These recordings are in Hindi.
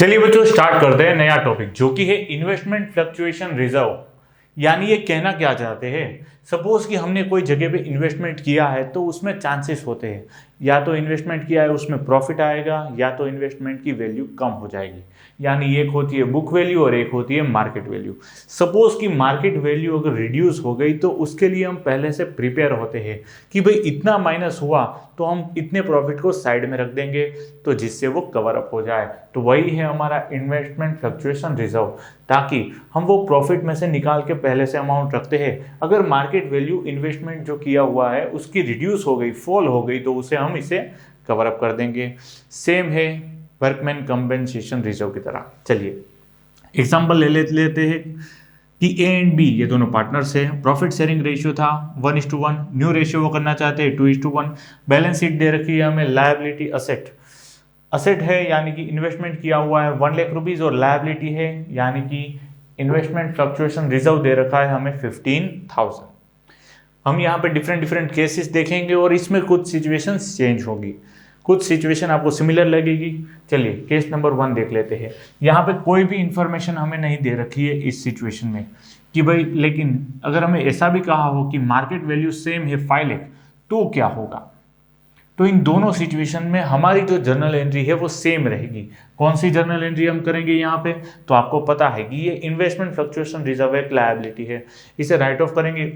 चलिए बच्चों स्टार्ट करते हैं नया टॉपिक जो कि है इन्वेस्टमेंट फ्लक्चुएशन रिजर्व। यानी ये कहना क्या चाहते हैं, सपोज कि हमने कोई जगह पे इन्वेस्टमेंट किया है तो उसमें चांसेस होते हैं या तो इन्वेस्टमेंट किया है उसमें प्रॉफिट आएगा या तो इन्वेस्टमेंट की वैल्यू कम हो जाएगी। यानी एक होती है बुक वैल्यू और एक होती है मार्केट वैल्यू। सपोज कि मार्केट वैल्यू अगर रिड्यूस हो गई तो उसके लिए हम पहले से प्रिपेयर होते हैं कि भाई इतना माइनस हुआ तो हम इतने प्रॉफिट को साइड में रख देंगे तो जिससे वो कवर अप हो जाए। तो वही है हमारा इन्वेस्टमेंट फ्लक्चुएशन रिजर्व, ताकि हम वो प्रॉफिट में से निकाल के पहले से अमाउंट रखते हैं। अगर मार्केट वैल्यू इन्वेस्टमेंट जो किया हुआ है उसकी रिड्यूस हो गई, फॉल हो गई, तो उसे हम इसे कवर अप कर देंगे। सेम है वर्कमैन कंपेंसेशन रिजर्व की तरह। चलिए एग्जांपल लेते हैं कि ए एंड बी ये दोनों पार्टनर्स है, प्रॉफिट शेयरिंग रेशियो था 1:1, न्यू रेशियो वो करना चाहते हैं 2:1। बैलेंस शीट दे रखी है हमें लायबिलिटी असेट है यानी कि इन्वेस्टमेंट किया हुआ है 1 लाख रुपीज, और लायबिलिटी है यानी कि इन्वेस्टमेंट फ्लक्चुएशन रिजर्व दे रखा है हमें 15,000। हम यहाँ पे डिफरेंट केसेस देखेंगे और इसमें कुछ सिचुएशंस चेंज होगी, कुछ सिचुएशन आपको सिमिलर लगेगी। चलिए केस नंबर 1 देख लेते हैं। यहाँ पे कोई भी इंफॉर्मेशन हमें नहीं दे रखी है इस सिचुएशन में कि भाई, लेकिन अगर हमें ऐसा भी कहा हो कि मार्केट वैल्यू सेम है 5 लाख तो क्या होगा। तो इन दोनों सिचुएशन में हमारी जो जर्नल एंट्री है वो सेम रहेगी। कौन सी जर्नल एंट्री हम करेंगे यहाँ पे, तो आपको पता है कि ये इन्वेस्टमेंट फ्लक्चुएशन रिजर्व एक लायबिलिटी है, इसे राइट ऑफ करेंगे।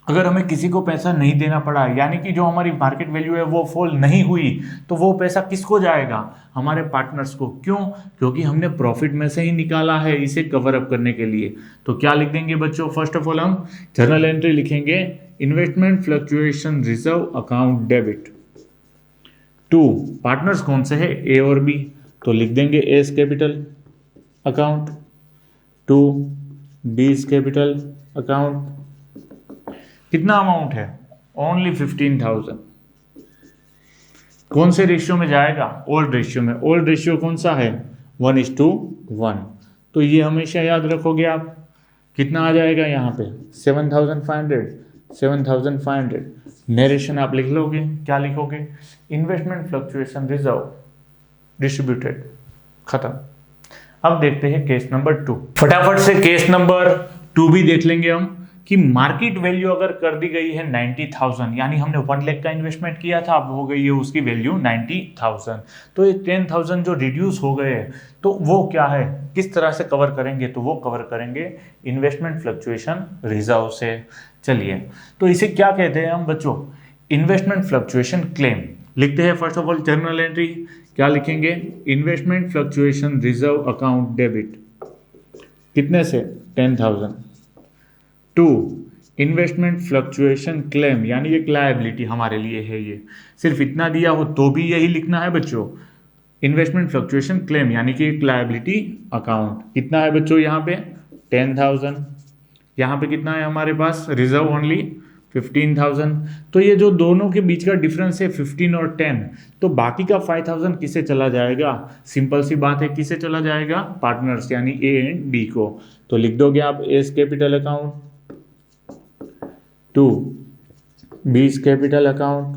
अगर हमें किसी को पैसा नहीं देना पड़ा यानी कि जो हमारी मार्केट वैल्यू है वो फॉल नहीं हुई तो वो पैसा किसको जाएगा, हमारे पार्टनर्स को। क्यों? क्योंकि हमने प्रॉफिट में से ही निकाला है इसे कवर अप करने के लिए। तो क्या लिख देंगे बच्चों, फर्स्ट ऑफ ऑल हम जर्नल एंट्री लिखेंगे investment fluctuation reserve account debit to partners कौन से है, ए और बी, तो लिख देंगे A's capital account to B's capital account. कितना अमाउंट है, ओनली 15,000। कौन से रेशियो में जाएगा, ओल्ड रेशियो में। ओल्ड रेशियो कौन सा है 1:1, तो ये हमेशा याद रखोगे आप। कितना आ जाएगा यहाँ पे 7,500। नरेशन आप लिख लोगे, क्या लिखोगे, इन्वेस्टमेंट फ्लक्चुएशन रिजर्व डिस्ट्रीब्यूटेड, खत्म। अब देखते हैं केस नंबर 2। फटाफट से केस नंबर 2 भी देख लेंगे हम कि मार्केट वैल्यू अगर कर दी गई है 90,000, यानी हमने 1 लाख का इन्वेस्टमेंट किया था, अब हो गई है उसकी वैल्यू 90,000। तो ये 10,000 जो रिड्यूस हो गए तो वो क्या है, किस तरह से कवर करेंगे, तो वो कवर करेंगे इन्वेस्टमेंट फ्लक्चुएशन रिजर्व से। चलिए तो इसे क्या कहते हैं हम बच्चों, इन्वेस्टमेंट फ्लक्चुएशन क्लेम। लिखते हैं first of all journal entry, क्या लिखेंगे, investment fluctuation reserve account debit कितने से 10,000 टू इन्वेस्टमेंट फ्लक्चुएशन क्लेम, यानी एक लायबिलिटी हमारे लिए है। ये सिर्फ इतना दिया हो तो भी यही लिखना है बच्चों, इन्वेस्टमेंट फ्लक्चुएशन क्लेम यानी कि एक लायबिलिटी अकाउंट। कितना है बच्चों यहाँ पे 10,000, यहाँ पे कितना है हमारे पास रिजर्व ओनली 15,000। तो ये जो दोनों के बीच का डिफरेंस है 15 और 10, तो बाकी का 5,000 किसे चला जाएगा, सिंपल सी बात है, किसे चला जाएगा, पार्टनर्स यानी ए एंड बी को। तो लिख दोगे आप A's capital account to B's capital account.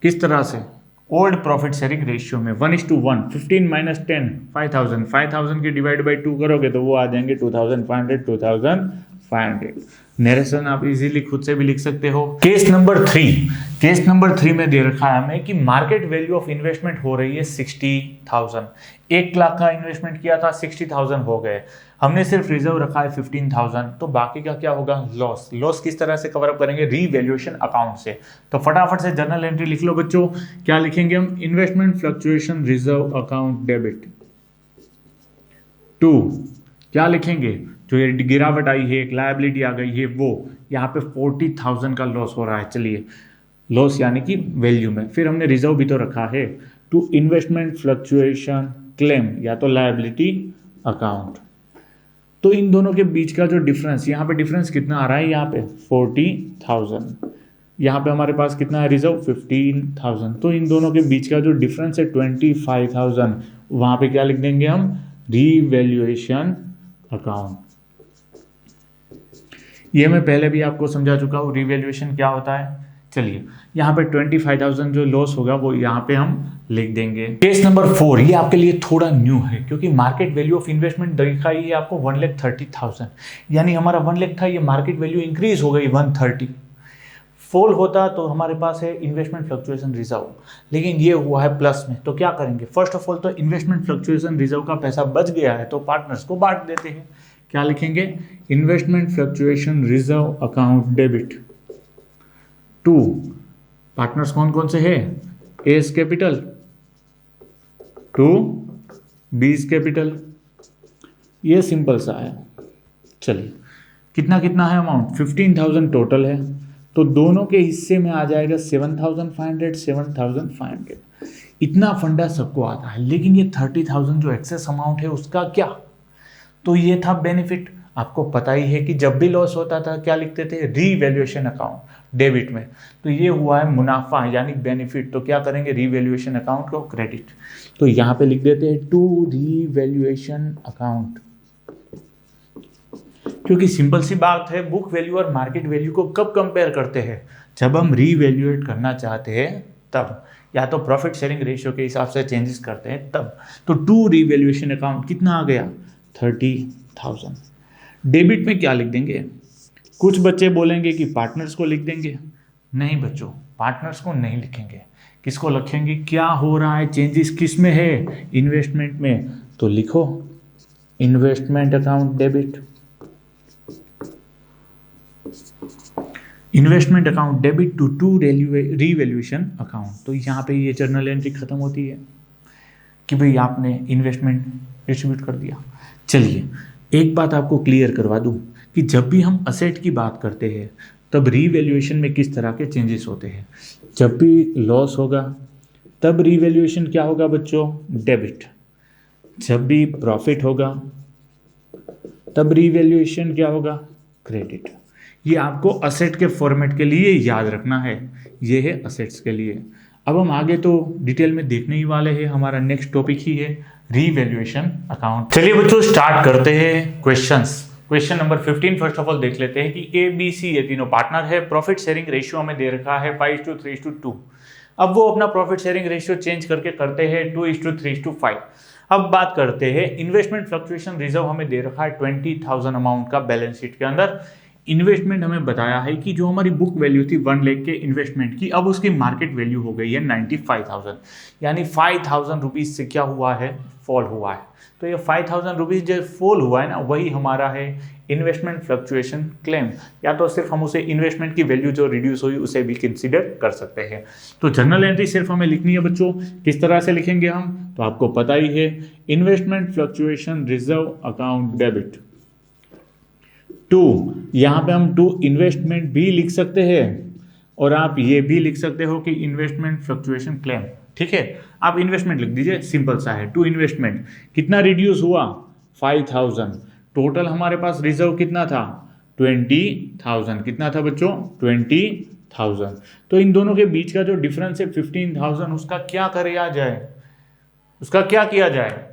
किस तरह से, ओल्ड प्रॉफिट शेयरिंग रेशियो में 1:1, 15 माइनस 10 5,000 के डिवाइड बाई 2 करोगे तो वो आ जाएंगे 2,500। नरेशन आप इजीली खुद से भी लिख सकते हो। केस नंबर 3 में दे रखा है हमें कि मार्केट वैल्यू ऑफ इन्वेस्टमेंट हो रही है 60,000। 1 लाख का इन्वेस्टमेंट किया था, 60,000 हो गए, हमने सिर्फ रिजर्व रखा है 15,000, तो बाकी का क्या होगा, लॉस किस तरह से कवर अप करेंगे, रीवैल्यूएशन अकाउंट से। तो फटाफट से जर्नल एंट्री लिख लो बच्चों, क्या लिखेंगे हम, investment fluctuation reserve account debit to, क्या लिखेंगे, जो ये गिरावट आई है, एक लायबिलिटी आ गई है, वो यहाँ पे 40,000 का लॉस हो रहा है। चलिए लॉस यानी कि वैल्यू में, फिर हमने रिजर्व भी तो रखा है, टू इन्वेस्टमेंट फ्लक्चुएशन क्लेम या तो लायबिलिटी अकाउंट। तो इन दोनों के बीच का जो डिफरेंस, यहाँ पे डिफरेंस कितना आ रहा है, यहाँ पे 40,000, यहाँ पे हमारे पास कितना है रिजर्व 15,000, तो इन दोनों के बीच का जो डिफरेंस है 25,000, वहाँ पे क्या लिख देंगे हम, रीवैल्यूएशन अकाउंट। ये मैं पहले भी आपको समझा चुका हूँ, रीवैल्यूएशन क्या होता है, चलिए यहाँ पे 25,000 जो लॉस होगा वो यहाँ पे हम लिख देंगे। केस नंबर 4, ये आपके लिए थोड़ा न्यू है क्योंकि मार्केट वैल्यू ऑफ इन्वेस्टमेंट दिखाई है आपको 1,30,000, यानी हमारा 1 लाख था, ये मार्केट वैल्यू इंक्रीज हो गई 130। फॉल होता तो हमारे पास है इन्वेस्टमेंट फ्लक्चुएशन रिजर्व, लेकिन ये हुआ है प्लस में, तो क्या करेंगे? फर्स्ट ऑफ ऑल तो इन्वेस्टमेंट फ्लक्चुएशन रिजर्व का पैसा बच गया है तो पार्टनर्स को बांट देते हैं। क्या लिखेंगे? Investment fluctuation reserve account debit to partners कौन कौन से है? A's capital to B's capital. ये सिंपल सा है। चलिए कितना कितना है अमाउंट? 15,000 टोटल है, तो दोनों के हिस्से में आ जाएगा 7,500 7,500। इतना फंडा सबको आता है, लेकिन ये 30,000 जो एक्सेस अमाउंट है उसका क्या? तो ये था बेनिफिट। आपको पता ही है कि जब भी लॉस होता था क्या लिखते थे? रीवैल्यूएशन अकाउंट डेबिट में। तो ये हुआ है मुनाफा यानी बेनिफिट, तो क्या करेंगे? रीवैल्यूएशन अकाउंट को क्रेडिट। तो यहाँ पे लिख देते हैं टू रीवैल्यूएशन अकाउंट, क्योंकि सिंपल सी बात है, बुक वैल्यू और मार्केट वैल्यू को कब कंपेयर करते हैं? जब हम रीवैल्यूएट करना चाहते हैं तब, या तो प्रॉफिट शेयरिंग रेशियो के हिसाब से चेंजेस करते हैं तब। तो टू रीवैल्यूएशन अकाउंट कितना आ गया? 30,000। डेबिट में क्या लिख देंगे? कुछ बच्चे बोलेंगे कि पार्टनर्स को लिख देंगे। नहीं बच्चों, पार्टनर्स को नहीं लिखेंगे। किसको लिखेंगे? क्या हो रहा है चेंजेस किस में है? इन्वेस्टमेंट में। तो लिखो investment account debit, investment account debit to revaluation account. तो यहाँ पे ये जर्नल एंट्री खत्म होती है कि भाई आपने इन्वेस्टमेंट डिस्ट्रीब्यूट कर दिया। चलिए एक बात आपको क्लियर करवा दूं कि जब भी हम असेट की बात करते हैं तब रीवैल्यूएशन में किस तरह के चेंजेस होते हैं। जब भी लॉस होगा तब रीवैल्यूएशन क्या होगा बच्चों? डेबिट। जब भी प्रॉफिट होगा तब रीवैल्यूएशन क्या होगा? क्रेडिट। ये आपको असेट के फॉर्मेट के लिए याद रखना है। ये है असेट्स के लिए। अब हम आगे तो डिटेल में देखने ही वाले हैं। हमारा नेक्स्ट टॉपिक ही है रीवैल्यूएशन अकाउंट। चलिए बच्चों स्टार्ट करते हैं questions. Question number 15 first of all देख लेते हैं कि ए बी सी ये तीनों पार्टनर है। प्रॉफिट शेयरिंग रेशियो हमें दे रखा है 5:3:2। अब वो अपना प्रॉफिट शेयरिंग रेशियो चेंज करके करते हैं 2:3:5। अब बात करते हैं इन्वेस्टमेंट फ्लक्चुएशन रिजर्व हमें दे रखा है 20,000 अमाउंट का बैलेंस शीट के अंदर। इन्वेस्टमेंट हमें बताया है कि जो हमारी बुक वैल्यू थी 1 लाख के इन्वेस्टमेंट की, अब उसकी मार्केट वैल्यू हो गई है 95,000, यानी 5,000 रुपीज़ से क्या हुआ है? फॉल हुआ है। तो ये 5,000 रुपीज़ जो फॉल हुआ है ना, वही हमारा है इन्वेस्टमेंट फ्लक्चुएशन क्लेम, या तो सिर्फ हम उसे इन्वेस्टमेंट की वैल्यू जो रिड्यूस हुई उसे भी कंसीडर कर सकते हैं। तो जर्नल एंट्री सिर्फ हमें लिखनी है बच्चों। किस तरह से लिखेंगे हम? तो आपको पता ही है, investment fluctuation reserve account debit to, यहाँ पे हम टू इन्वेस्टमेंट भी लिख सकते हैं और आप ये भी लिख सकते हो कि इन्वेस्टमेंट फ्लक्चुएशन क्लेम। ठीक है, आप इन्वेस्टमेंट लिख दीजिए, सिंपल सा है। टू इन्वेस्टमेंट कितना रिड्यूस हुआ? 5,000। टोटल हमारे पास रिजर्व कितना था? 20,000। कितना था बच्चों? 20,000। तो इन दोनों के बीच का जो डिफरेंस है 15,000, उसका क्या किया जाए? उसका क्या किया जाए?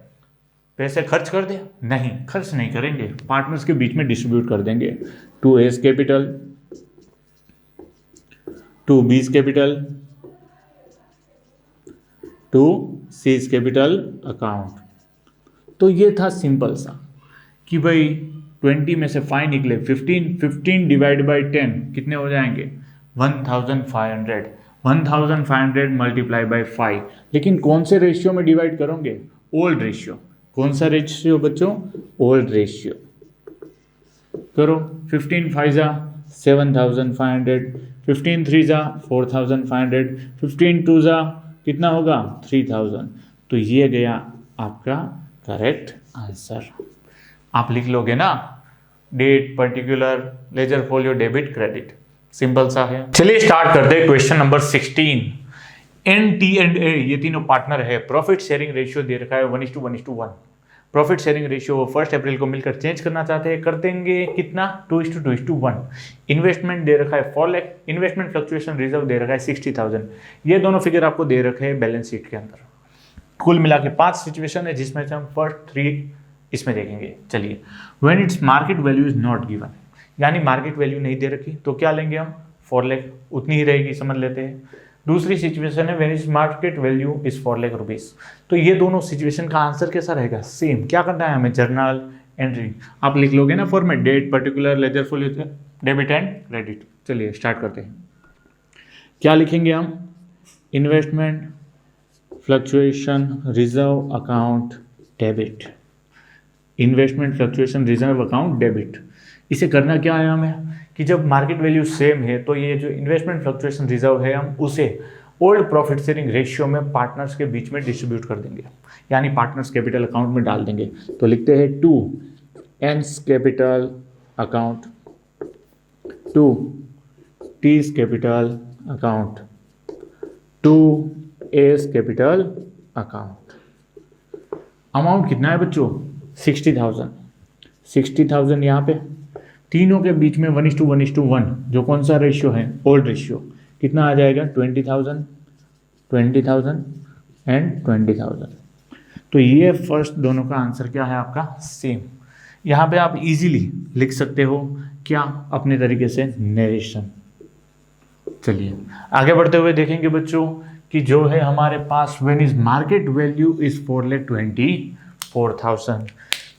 पैसे खर्च कर दे? नहीं, खर्च नहीं करेंगे, पार्टनर्स के बीच में डिस्ट्रीब्यूट कर देंगे। To S capital to B's capital to C's capital account. तो ये था सिंपल सा कि भाई 20 में से 5 निकले, 15 डिवाइड बाई 10 कितने हो जाएंगे? 1,500। 1,500 मल्टीप्लाई बाई 5। लेकिन कौन से रेशियो में डिवाइड करोगे? Old ratio. कौन सा रेशियो बच्चों? Old ratio. करो 15 5 जा 7,500, 15 3 जा 4,500, 15 2 जा कितना होगा? 3,000। तो ये गया आपका करेक्ट आंसर। आप लिख लोगे ना, date, particular, ledger folio, debit, credit, simple सा है। चलिए स्टार्ट करते हैं क्वेश्चन नंबर 16। NT&A ये तीनों पार्टनर है। प्रॉफिट शेयरिंग रेशियो दे रखा है 1:1:1। प्रॉफिट शेयरिंग रेशियो वो 1 अप्रैल को मिलकर चेंज करना चाहते हैं, कर देंगे कितना? 2:2:1। इन्वेस्टमेंट दे रखा है 4 लाख। इन्वेस्टमेंट फ्लक्चुएशन रिजर्व दे रखा है 60,000। ये दोनों फिगर आपको दे रखे हैं बैलेंस शीट के अंदर। कुल मिला के 5 सिचुएशन है जिसमें से हम फर्स्ट 3 इसमें देखेंगे। चलिए, when its market value is not given, यानी मार्केट वैल्यू नहीं दे रखी, तो क्या लेंगे हम? 4 लाख उतनी ही रहेगी, समझ लेते हैं। दूसरी सिचुएशन है when is market value is 4 lakh rupees. तो ये दोनों सिचुएशन का आंसर कैसा रहेगा, सेम। क्या करना है हमें, जर्नल एंट्री आप लिख लोगे ना format, date, particular, ledger, full, debit and credit. चलिए स्टार्ट करते हैं। क्या लिखेंगे हम, investment fluctuation reserve account debit, investment fluctuation reserve account debit. इसे करना क्या है हमें कि जब मार्केट वैल्यू सेम है तो ये जो इन्वेस्टमेंट फ्लक्चुएशन रिजर्व है हम उसे ओल्ड प्रॉफिट शेयरिंग रेशियो में पार्टनर्स के बीच में डिस्ट्रीब्यूट कर देंगे, यानी पार्टनर्स कैपिटल अकाउंट में डाल देंगे। तो लिखते हैं to N's capital account, to T's capital account, to S capital account. Amount कितना है बच्चों, 60,000। 60,000 यहाँ पे तीनों के बीच में 1:1:1 जो कौन सा रेशियो है, ओल्ड रेशियो, कितना आ जाएगा 20,000, 20,000 एंड 20,000। तो ये फर्स्ट दोनों का आंसर क्या है आपका, सेम। यहाँ पे आप इजीली लिख सकते हो क्या, अपने तरीके से नरेशन। चलिए आगे बढ़ते हुए देखेंगे बच्चों कि जो है हमारे पास when is market value is 4,24,000।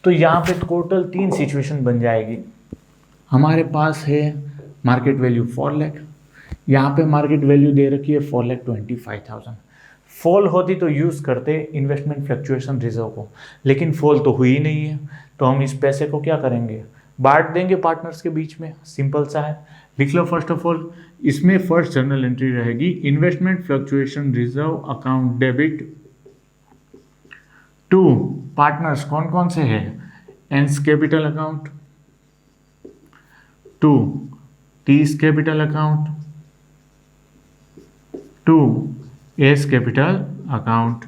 तो यहाँ पे टोटल 3 सिचुएशन बन जाएगी। हमारे पास है मार्केट वैल्यू 4 लाख, यहाँ पे मार्केट वैल्यू दे रखी है 4,25,000। फॉल होती तो यूज़ करते इन्वेस्टमेंट फ्लक्चुएशन रिजर्व को, लेकिन फॉल तो हुई नहीं है, तो हम इस पैसे को क्या करेंगे, बांट देंगे पार्टनर्स के बीच में। सिंपल सा है, लिख लो। फर्स्ट ऑफ ऑल इसमें फर्स्ट जर्नल एंट्री रहेगी investment fluctuation reserve account debit to partners, कौन कौन से हैं, N's capital account, to T's capital account, to S capital account.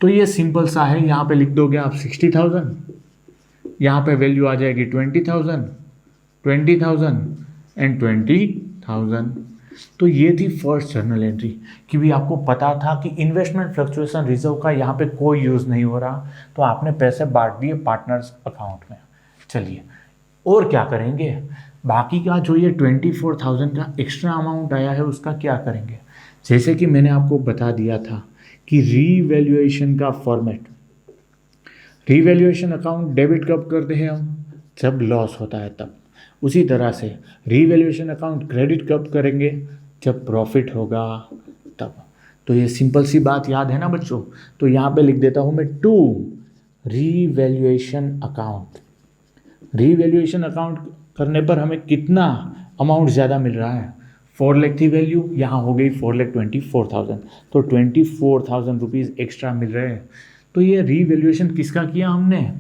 तो ये सिंपल सा है, यहाँ पे लिख दोगे आप 60,000, यहाँ पे वैल्यू आ जाएगी 20,000, 20,000 एंड 20,000। तो ये थी फर्स्ट जर्नल एंट्री कि भी आपको पता था कि इन्वेस्टमेंट फ्लक्चुएशन रिजर्व का यहाँ पे कोई यूज़ नहीं हो रहा, तो आपने पैसे बांट दिए पार्टनर्स अकाउंट में। चलिए और क्या करेंगे, बाकी का जो ये 24,000 का एक्स्ट्रा अमाउंट आया है उसका क्या करेंगे। जैसे कि मैंने आपको बता दिया था कि रीवैल्यूएशन का फॉर्मेट, रीवैल्यूएशन अकाउंट डेबिट कब करते हैं हम, जब लॉस होता है तब। उसी तरह से रीवैल्यूएशन अकाउंट क्रेडिट कब करेंगे, जब प्रॉफिट होगा तब। तो ये सिंपल सी बात याद है ना बच्चों। तो यहाँ पे लिख देता हूँ मैं to revaluation account. Revaluation account करने पर हमें कितना अमाउंट ज़्यादा मिल रहा है, 4 लाख थी वैल्यू, यहाँ हो गई 4,24,000, तो 24,000 रुपीज़ एक्स्ट्रा मिल रहे हैं। तो ये रीवैल्यूएशन किसका किया हमने,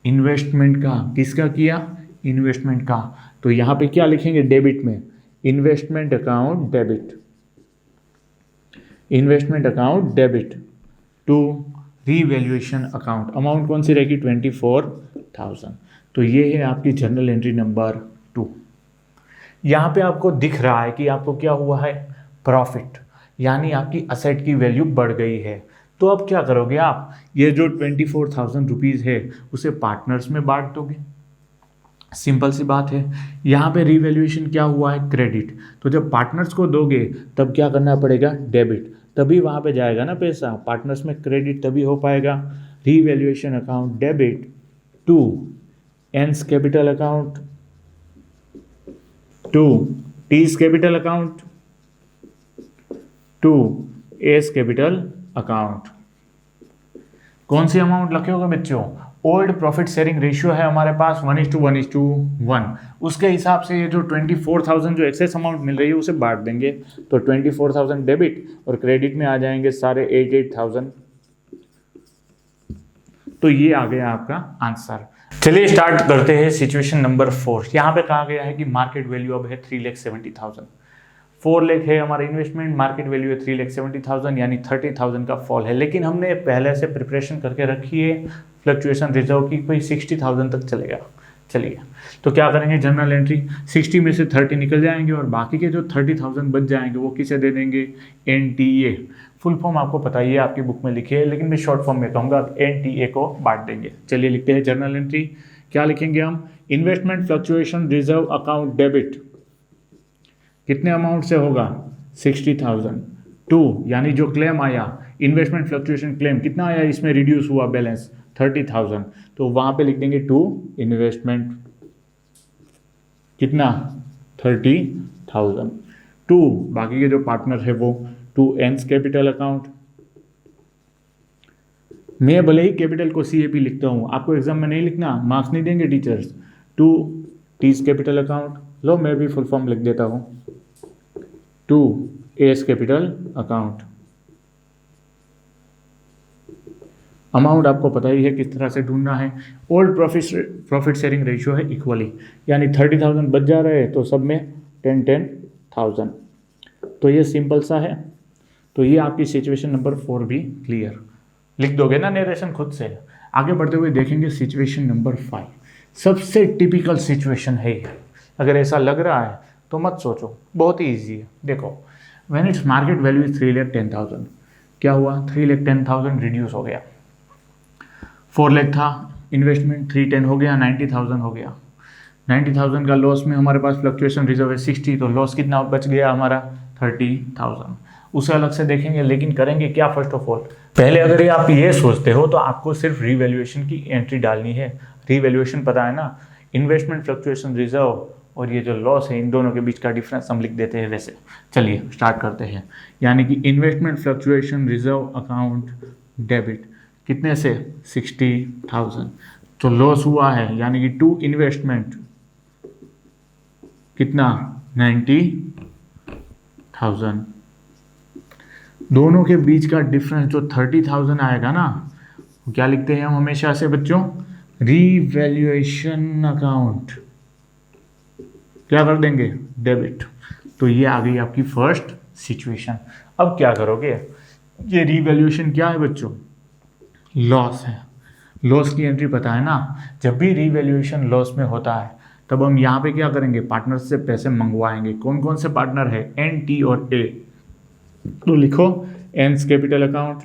इन्वेस्टमेंट का। किसका किया, इन्वेस्टमेंट का। तो यहाँ पे क्या लिखेंगे, डेबिट में investment account debit, investment account debit to revaluation account. Amount कौन सी रहेगी, 24,000। तो ये है आपकी जर्नल एंट्री नंबर 2। यहाँ पे आपको दिख रहा है कि आपको क्या हुआ है, प्रॉफिट, यानी आपकी असेट की वैल्यू बढ़ गई है। तो अब क्या करोगे आप, ये जो 24,000 रुपीज़ है उसे पार्टनर्स में बांट दोगे। सिंपल सी बात है। यहाँ पे रीवैल्यूएशन क्या हुआ है, क्रेडिट। तो जब पार्टनर्स को दोगे तब क्या करना पड़ेगा, डेबिट, तभी वहाँ पे जाएगा ना पैसा, पार्टनर्स में क्रेडिट तभी हो पाएगा। Revaluation account debit to N's capital account, to T's capital account, to S capital account. कौन सी अमाउंट रखे होगा बच्चों, ओल्ड प्रॉफिट शेयरिंग रेशियो है हमारे पास 1:1:1, उसके हिसाब से ये जो 24,000 जो एक्सेस अमाउंट मिल रही है उसे बांट देंगे। तो 24,000 डेबिट और क्रेडिट में आ जाएंगे सारे 88,000। तो ये आ गया आपका आंसर। चलिए स्टार्ट करते हैं सिचुएशन नंबर 4। यहाँ पे कहा गया है कि मार्केट वैल्यू अब है 3,70,000, 4 लाख है हमारा इन्वेस्टमेंट, मार्केट वैल्यू है 3,70,000, यानी 30,000 का फॉल है। लेकिन हमने पहले से प्रिपरेशन करके रखी है फ्लक्चुएशन रिजर्व की, कोई 60,000 तक चलेगा। चलिए तो क्या करेंगे, जनरल एंट्री 60 में से 30 निकल जाएंगे और बाकी के जो 30,000 बच जाएंगे वो किसे दे देंगे, NTA। फुल फॉर्म आपको पता ही है, आपकी बुक में लिखी है, लेकिन मैं शॉर्ट फॉर्म में कहूँगा, NTA को बांट देंगे। चलिए लिखते हैं जर्नल एंट्री। क्या लिखेंगे हम, investment fluctuation reserve account debit कितने अमाउंट से होगा 60,000। 2 यानी जो क्लेम आया इन्वेस्टमेंट फ्लक्चुएशन क्लेम कितना आया, इसमें रिड्यूस हुआ बैलेंस 30,000, तो वहां पे लिख देंगे 2 इन्वेस्टमेंट कितना 30,000। 2 बाकी के जो पार्टनर है वो 2 एंस कैपिटल अकाउंट। मैं भले ही कैपिटल को CAP लिखता हूँ, आपको एग्जाम में नहीं लिखना, मार्क्स नहीं देंगे टीचर्स। 2 टीज कैपिटल अकाउंट, लो मैं भी फुल फॉर्म लिख देता हूँ 2 एस कैपिटल अकाउंट। अमाउंट आपको पता ही है किस तरह से ढूंढना है। ओल्ड प्रॉफिट शेयरिंग रेशियो है इक्वली, यानी 30,000 बच जा रहे हैं तो सब में 10,000। तो ये सिंपल सा है। तो ये आपकी सिचुएशन नंबर 4 भी क्लियर। लिख दोगे ना नरेशन खुद से। आगे बढ़ते हुए देखेंगे सिचुएशन नंबर 5। सबसे टिपिकल सिचुएशन है ये। अगर ऐसा लग रहा है तो मत सोचो, बहुत ही ईजी है। देखो, when its market value is 3,10,000, क्या हुआ 3,10,000 रिड्यूस हो गया। 4 लाख था इन्वेस्टमेंट, 310 हो गया, 90,000 हो गया। 90,000 का लॉस में हमारे पास फ्लक्चुएशन रिजर्व है 60, तो लॉस कितना बच गया हमारा 30,000। उसे अलग से देखेंगे, लेकिन करेंगे क्या फर्स्ट ऑफ ऑल, पहले अगर ये आप ये सोचते हो तो आपको सिर्फ रीवैल्यूएशन की एंट्री डालनी है। रीवैल्यूएशन पता है ना, इन्वेस्टमेंट फ्लक्चुएशन रिजर्व और ये जो लॉस है इन दोनों के बीच का डिफरेंस हम लिख देते हैं वैसे। चलिए स्टार्ट करते हैं। यानी कि investment fluctuation reserve account debit कितने से 60,000, तो लॉस हुआ है यानी कि 2 इन्वेस्टमेंट कितना 90,000। दोनों के बीच का डिफरेंस जो 30,000 आएगा ना, क्या लिखते हैं हम हमेशा से बच्चों, रीवैल्यूएशन अकाउंट, क्या कर देंगे डेबिट। तो ये आ गई आपकी फर्स्ट सिचुएशन। अब क्या करोगे, ये रीवैल्यूएशन क्या है बच्चों, लॉस है। लॉस की एंट्री पता है ना, जब भी रीवैल्यूएशन लॉस में होता है तब हम यहाँ पे क्या करेंगे, पार्टनर से पैसे मंगवाएंगे। कौन कौन से पार्टनर है, एन, टी और ए। तो लिखो N's capital account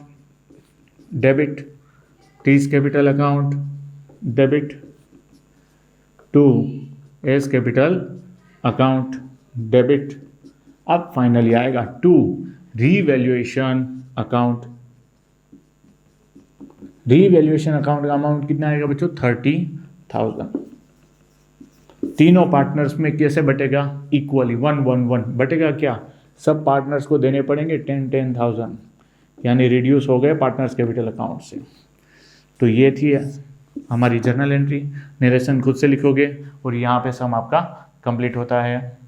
debit, T's capital account debit, 2 S's capital account debit. अब फाइनली आएगा 2 रीवैल्यूएशन अकाउंट। रीवैल्यूएशन अकाउंट का अमाउंट कितना आएगा बच्चों 30,000। तीनों पार्टनर्स में कैसे बटेगा, इक्वली 1-1-1 बटेगा। क्या सब पार्टनर्स को देने पड़ेंगे 10,000, यानी रिड्यूस हो गए पार्टनर्स कैपिटल अकाउंट से। तो ये थी हमारी जर्नल एंट्री। नरेशन खुद से लिखोगे और यहाँ पे सम आपका कंप्लीट होता है।